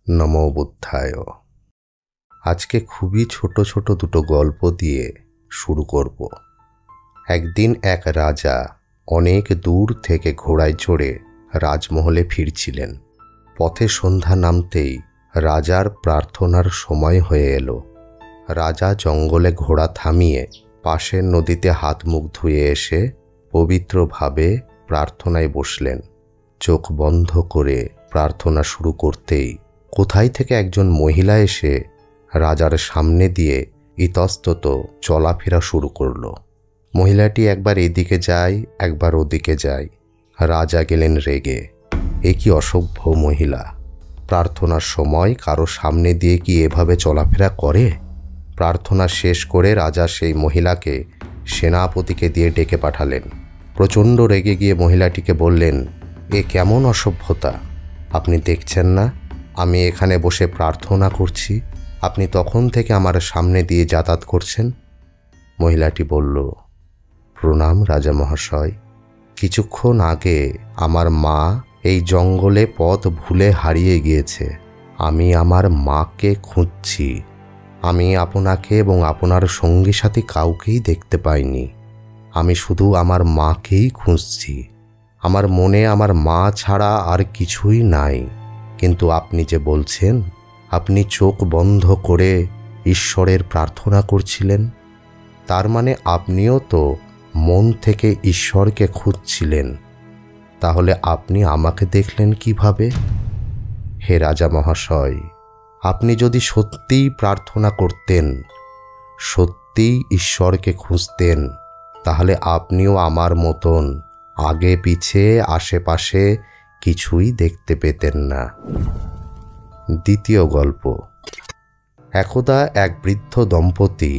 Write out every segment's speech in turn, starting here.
নমো বুদ্ধায়। আজকে খুবই ছোট ছোট দুটো গল্প দিয়ে শুরু করব। একদিন এক রাজা অনেক দূর থেকে ঘোড়ায় চড়ে রাজমহলে ফিরছিলেন। পথে সন্ধ্যা নামতেই রাজার প্রার্থনার সময় হয়ে এলো। রাজা জঙ্গলে ঘোড়া থামিয়ে পাশের নদীতে হাত মুখ ধুয়ে এসে পবিত্রভাবে প্রার্থনায় বসলেন। চোখ বন্ধ করে প্রার্থনা শুরু করতেই কোথায় থেকে একজন মহিলা এসে রাজার সামনে দিয়ে ইতস্তত চলাফেরা শুরু করলো। মহিলাটি একবার এদিকে যায়, একবার ওদিকে যায়। রাজা গেলেন রেগে। এ কি অসভ্য মহিলা! প্রার্থনার সময় কারো সামনে দিয়ে কি এভাবে চলাফেরা করে? প্রার্থনা শেষ করে রাজা সেই মহিলাকে সেনাপতিকে দিয়ে ডেকে পাঠালেন। প্রচণ্ড রেগে গিয়ে মহিলাটিকে বললেন, এ কেমন অসভ্যতা! আপনি দেখছেন না আমি এখানে বসে প্রার্থনা করছি, আপনি তখন থেকে আমার সামনে দিয়ে যাতায়াত করছেন? মহিলাটি বলল, প্রণাম রাজা মহাশয়, কিছুক্ষণ আগে আমার মা এই জঙ্গলে পথ ভুলে হারিয়ে গিয়েছে। আমি আমার মাকে খুঁজছি। আমি আপনাকে এবং আপনার সঙ্গী সাথী কাউকেই দেখতে পাইনি। আমি শুধু আমার মাকেই খুঁজছি। আমার মনে আমার মা ছাড়া আর কিছুই নাই। কিন্তু আপনি যে বলছেন আপনি চোখ বন্ধ করে ঈশ্বরের প্রার্থনা করছিলেন, তার মানে আপনিও তো মন থেকে ঈশ্বরকে খুঁজছিলেন। তাহলে আপনি আমাকে দেখলেন কিভাবে? হে রাজা মহাশয়, আপনি যদি সত্যিই প্রার্থনা করতেন, সত্যিই ঈশ্বরকে খুঁজতেন, তাহলে আপনিও আমার মতন আগে পিছে আশেপাশে কিছুই দেখতে পেতেন না। দ্বিতীয় গল্প। একদা এক বৃদ্ধ দম্পতি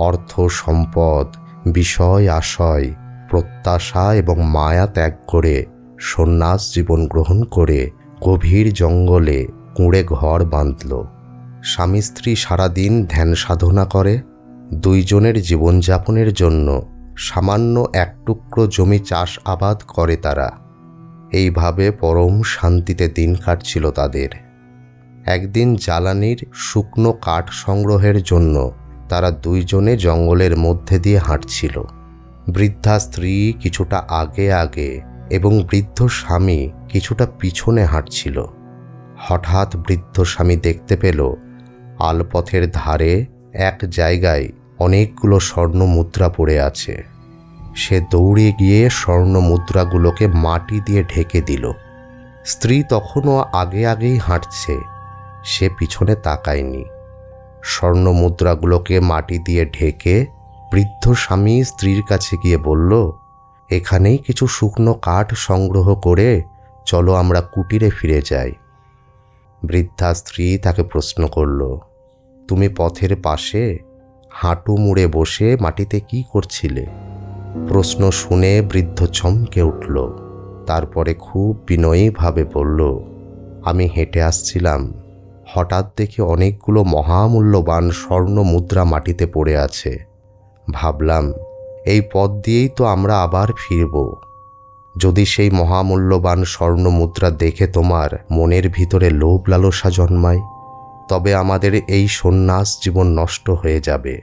অর্থ সম্পদ, বিষয় আশয়, প্রত্যাশা এবং মায়া ত্যাগ করে সন্ন্যাস জীবন গ্রহণ করে গভীর জঙ্গলে কুঁড়ে ঘর বাঁধল। স্বামী স্ত্রী সারাদিন ধ্যান সাধনা করে। দুইজনের জীবনযাপনের জন্য সামান্য এক টুকরো জমি চাষ আবাদ করে তারা। এইভাবে পরম শান্তিতে দিন কাটছিল তাদের। একদিন জ্বালানির শুকনো কাঠ সংগ্রহের জন্য তারা দুইজনে জঙ্গলের মধ্যে দিয়ে হাঁটছিল। বৃদ্ধা স্ত্রী কিছুটা আগে আগে এবং বৃদ্ধ স্বামী কিছুটা পিছনে হাঁটছিল। হঠাৎ বৃদ্ধ স্বামী দেখতে পেল আলপথের ধারে এক জায়গায় অনেকগুলো স্বর্ণ মুদ্রা পড়ে আছে। সে দৌড়ে গিয়ে স্বর্ণ মুদ্রাগুলোকে মাটি দিয়ে ঢেকে দিল। স্ত্রী তখনও আগে আগেই হাঁটছে, সে পিছনে তাকায়নি। স্বর্ণ মুদ্রাগুলোকে মাটি দিয়ে ঢেকে বৃদ্ধ স্বামী স্ত্রীর কাছে গিয়ে বলল, এখানেই কিছু শুকনো কাঠ সংগ্রহ করে চলো আমরা কুটিরে ফিরে যাই। বৃদ্ধা স্ত্রী তাকে প্রশ্ন করল, তুমি পথের পাশে হাঁটু মুড়ে বসে মাটিতে কি করছিলে? প্রশ্ন শুনে বৃদ্ধ চমকে উঠল। তারপরে খুব বিনয়ীভাবে বলল, আমি হেঁটে আসছিলাম, হঠাৎ দেখি অনেকগুলো মহামূল্যবান স্বর্ণ মুদ্রা মাটিতে পড়ে আছে। ভাবলাম এই পথ দিয়েই তো আমরা আবার ফিরব। যদি সেই মহামূল্যবান স্বর্ণ মুদ্রা দেখে তোমার মনের ভিতরে লোভ লালসা জন্মায়, তবে আমাদের এই সন্ন্যাস জীবন নষ্ট হয়ে যাবে।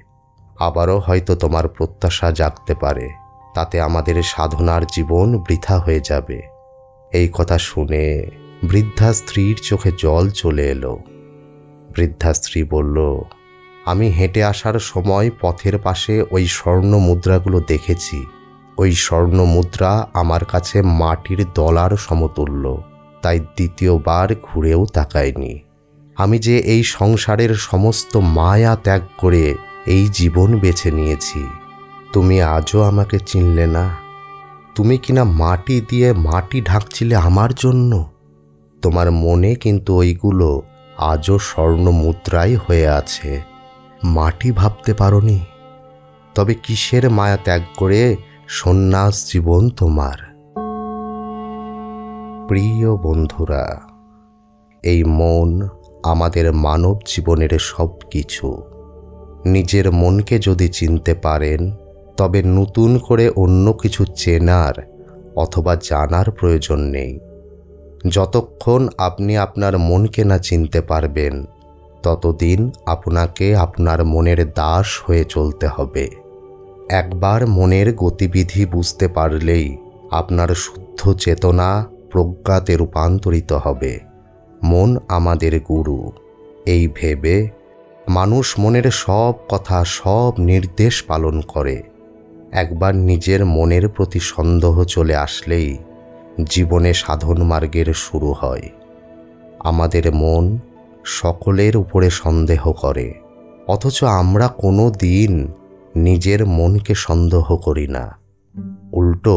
আবারও হয়তো তোমার প্রত্যাশা জাগতে পারে, তাতে আমাদের সাধনার জীবন বৃথা হয়ে যাবে। এই কথা শুনে বৃদ্ধা স্ত্রীর চোখে জল চলে এলো। বৃদ্ধা স্ত্রী বলল, আমি হেঁটে আসার সময় পথের পাশে ওই স্বর্ণ মুদ্রাগুলো দেখেছি। ওই স্বর্ণ মুদ্রা আমার কাছে মাটির দলার সমতুল্য, তাই দ্বিতীয়বার ঘুরেও তাকাইনি। আমি যে এই সংসারের সমস্ত মায়া ত্যাগ করে এই জীবন বেছে নিয়েছি, তুমি আজও আমাকে চিনলে না? তুমি কিনা মাটি দিয়ে মাটি ঢাকছিলে আমার জন্য। তোমার মনে কিন্তু ওইগুলো আজও স্বর্ণ মুদ্রাই হয়ে আছে, মাটি ভাবতে পারোনি। তবে কিসের মায়া ত্যাগ করে সন্ন্যাস জীবন তোমার? প্রিয় বন্ধুরা, এই মন আমাদের মানব জীবনের সব কিছু। নিজের মনকে যদি চিনতে পারেন, তবে নতুন করে অন্য কিছু চেনার অথবা জানার প্রয়োজন নেই। যতক্ষণ আপনি আপনার মনকে না চিনতে পারবেন, ততদিন আপনাকে আপনার মনের দাস হয়ে চলতে হবে। একবার মনের গতিবিধি বুঝতে পারলেই আপনার শুদ্ধ চেতনা প্রজ্ঞাতে রূপান্তরিত হবে। মন আমাদের গুরু, এই ভেবে মানুষ মনের সব কথা, সব নির্দেশ পালন করে। একবার নিজের মনের প্রতি সন্দেহ চলে আসলেই জীবনে সাধন মার্গের শুরু হয়। আমাদের মন সকলের উপরে সন্দেহ করে, অথচ আমরা কোনো দিন নিজের মনকে সন্দেহ করি না, উল্টো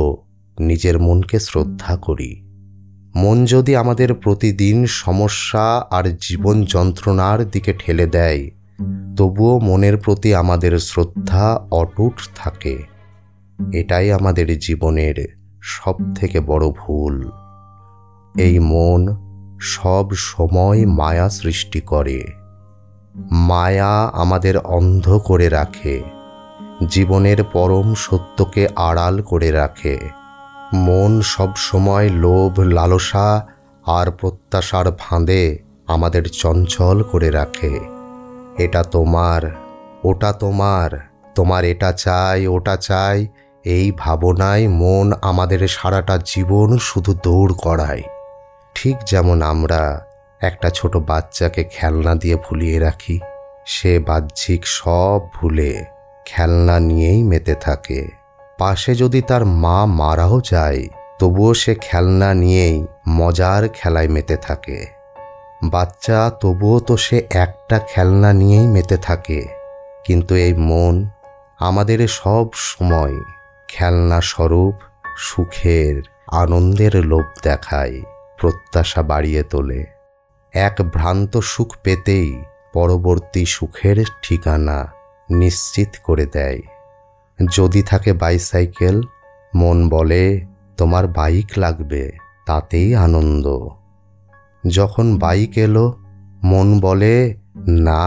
নিজের মনকে শ্রদ্ধা করি। মন যদি আমাদের প্রতিদিন সমস্যা আর জীবন যন্ত্রণার দিকে ঠেলে দেয়, তবুও মনের প্রতি আমাদের শ্রদ্ধা অটুট থাকে। এটাই আমাদের জীবনের সবথেকে বড় ভুল। এই মন সব সময় মায়া সৃষ্টি করে। মায়া আমাদের অন্ধ করে রাখে, জীবনের পরম সত্যকে আড়াল করে রাখে। মন সব সময় লোভ, লালসা আর প্রত্যাশার ফাঁদে আমাদের চঞ্চল করে রাখে। এটা তোমার, ওটা তোমার, তোমার এটা চাই, ওটা চাই, এই ভাবনায় মন আমাদের সারাটা জীবন শুধু দৌড় করায়। ঠিক যেমন আমরা একটা ছোট বাচ্চাকে খেলনা দিয়ে ভুলিয়ে রাখি, সে বাহ্যিক সব ভুলে খেলনা নিয়েই মেতে থাকে। পাশে যদি তার মা মারাও যায়, তবুও সে খেলনা নিয়েই মজার খেলায় মেতে থাকে। বাচ্চা তবুও তো সে একটা খেলনা নিয়েই মেতে থাকে। কিন্তু এই মন আমাদের সব সময় খেলনা স্বরূপ সুখের, আনন্দের লোভ দেখায়, প্রত্যাশা বাড়িয়ে তোলে। এক ভ্রান্ত সুখ পেতেই পরবর্তী সুখের ঠিকানা নিশ্চিত করে দেয়। যদি থাকে বাইসাইকেল, মন বলে তোমার বাইক লাগবে, তাতেই আনন্দ। যখন বাইক এলো, মন বলে না,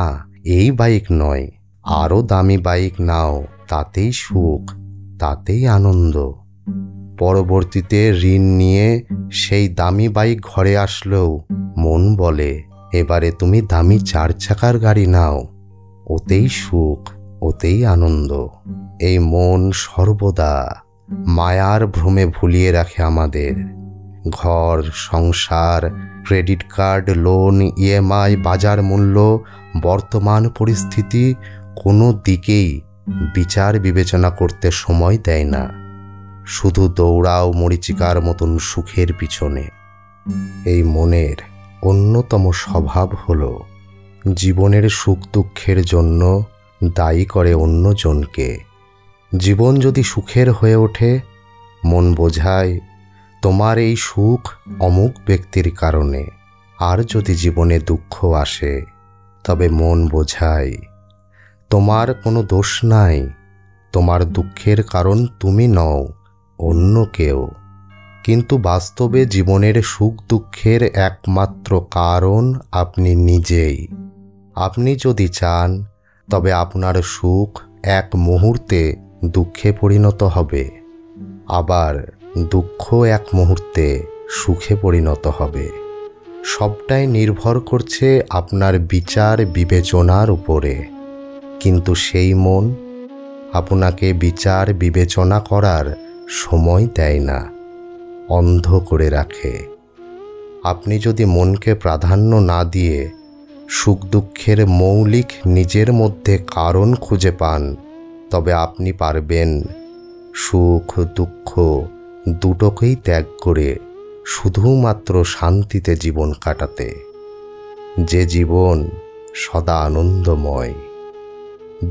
এই বাইক নয়, আরও দামি বাইক নাও, তাতেই সুখ, তাতেই আনন্দ। পরবর্তীতে ঋণ নিয়ে সেই দামি বাইক ঘরে আসলেও মন বলে এবারে তুমি দামি 4 চাকার গাড়ি নাও, ওতেই সুখ, ওতেই আনন্দ। এই মন সর্বদা মায়ার ভ্রমে ভুলিয়ে রাখে আমাদের। ঘর, সংসার, ক্রেডিট কার্ড, লোন, ইএমআই, বাজার মূল্য, বর্তমান পরিস্থিতি কোনো দিকেই বিচার বিবেচনা করতে সময় দেয় না। শুধু দৌড়াও মরীচিকার মতন সুখের পিছনে। এই মনের অন্যতম স্বভাব হল জীবনের সুখ দুঃখের জন্য দায়ী করে অন্যজনকে। জীবন যদি সুখের হয়ে ওঠে, মন বোঝায় তোমার এই সুখ অমুক ব্যক্তির কারণে। আর যদি জীবনে দুঃখ আসে, তবে মন বোঝায় তোমার কোনো দোষ নাই, তোমার দুঃখের কারণ তুমি নও, অন্য কেউ। কিন্তু বাস্তবে জীবনের সুখ দুঃখের একমাত্র কারণ আপনি নিজেই। আপনি যদি চান, তবে আপনার সুখ এক মুহূর্তে দুঃখে পরিণত হবে, আবার দুঃখ এক মুহূর্তে সুখে পরিণত হবে। সবটাই নির্ভর করছে আপনার বিচার বিবেচনার উপরে। কিন্তু সেই মন আপনাকে বিচার বিবেচনা করার সময় দেয় না, অন্ধ করে রাখে। আপনি যদি মনকে প্রাধান্য না দিয়ে সুখ দুঃখের মৌলিক নিজের মধ্যে কারণ খুঁজে পান, তবে আপনি পারবেন সুখ দুঃখ দুটোকেই ত্যাগ করে শুধুমাত্র শান্তিতে জীবন কাটাতে, যে জীবন সদা আনন্দময়।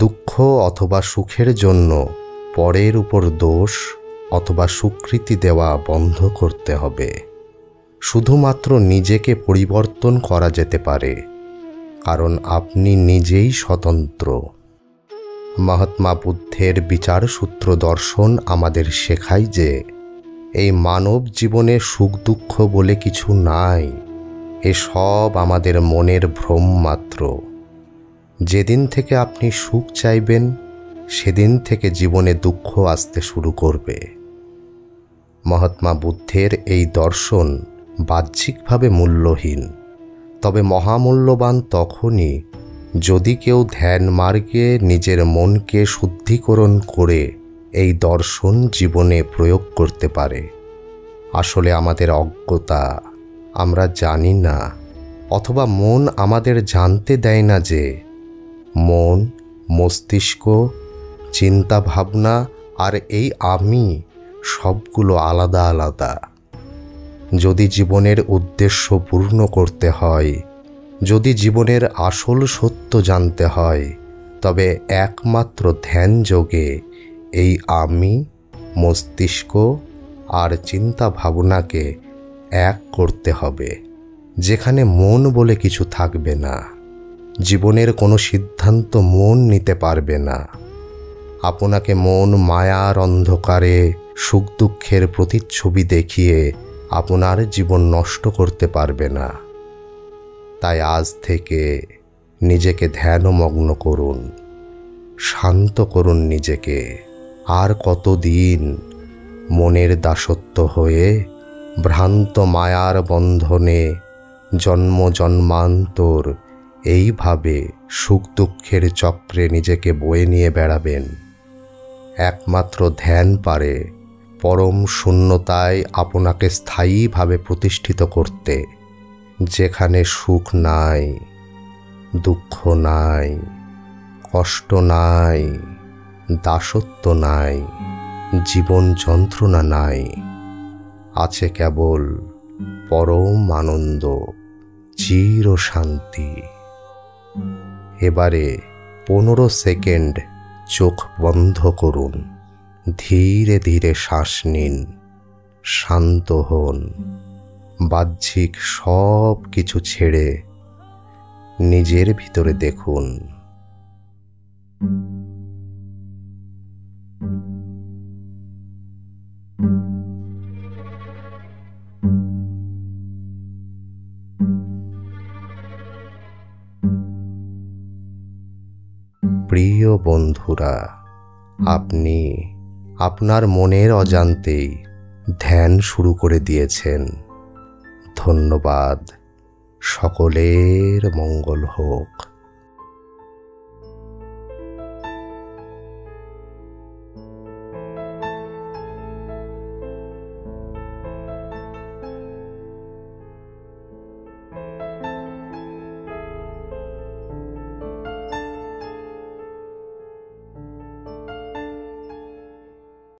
দুঃখ অথবা সুখের জন্য পরের উপর দোষ অথবা স্বীকৃতি দেওয়া বন্ধ করতে হবে। শুধুমাত্র নিজেকে পরিবর্তন করা যেতে পারে, কারণ আপনি নিজেই স্বতন্ত্র। মহাত্মা বুদ্ধের বিচার সূত্র দর্শন আমাদের শেখায় যে এই মানব জীবনে সুখ দুঃখ বলে কিছু নাই, এসব আমাদের মনের ভ্রম মাত্র। যেদিন থেকে আপনি সুখ চাইবেন, সেদিন থেকে জীবনে দুঃখ আসতে শুরু করবে। মহাত্মা বুদ্ধের এই দর্শন বাহ্যিকভাবে মূল্যহীন, তবে মহামূল্যবান তখনই যদি কেউ ধ্যান মার্গে নিজের মনকে শুদ্ধিকরণ করে এই দর্শন জীবনে প্রয়োগ করতে পারে। আসলে আমাদের অজ্ঞতা, আমরা জানি না, অথবা মন আমাদের জানতে দেয় না যে মন, মস্তিষ্ক, চিন্তা ভাবনা আর এই আমি সবগুলো আলাদা আলাদা। যদি জীবনের উদ্দেশ্য পূর্ণ করতে হয়, যদি জীবনের আসল সত্য জানতে হয়, তবে একমাত্র ধ্যান যোগে এই আমি, মস্তিষ্ক আর চিন্তা ভাবনাকে এক করতে হবে, যেখানে মন বলে কিছু থাকবে না। জীবনের কোনো সিদ্ধান্ত মন নিতে পারবে না। আপনাকে মন মায়ার অন্ধকারে সুখ দুঃখের প্রতিচ্ছবি দেখিয়ে আপনার জীবন নষ্ট করতে পারবে না। তাই আজ থেকে নিজেকে ধ্যানমগ্ন করুন, শান্ত করুন নিজেকে। আর কতদিন মনের দাসত্ব হয়ে ভ্রান্ত মায়ার বন্ধনে জন্ম জন্মান্তর এইভাবে সুখ দুঃখের চক্রে নিজেকে বয়ে নিয়ে বেড়াবেন? একমাত্র ধ্যান পারে পরম শূন্যতায় আপনাকে স্থায়ীভাবে প্রতিষ্ঠিত করতে, যেখানে সুখ নাই, দুঃখ নাই, কষ্ট নাই, দাসত্ব নাই, জীবন যন্ত্রণা নাই। আছে কেবল পরম আনন্দ, চির শান্তি। এবারে 15 সেকেন্ড চোখ বন্ধ করুন, ধীরে ধীরে শ্বাস নিন, শান্ত হন। বাহ্যিক সব কিছু ছেড়ে নিজের ভিতরে দেখুন। প্রিয় বন্ধুরা, আপনি আপনার মনের অজান্তেই ধ্যান শুরু করে দিয়েছেন। ধন্যবাদ। সকলের মঙ্গল হোক।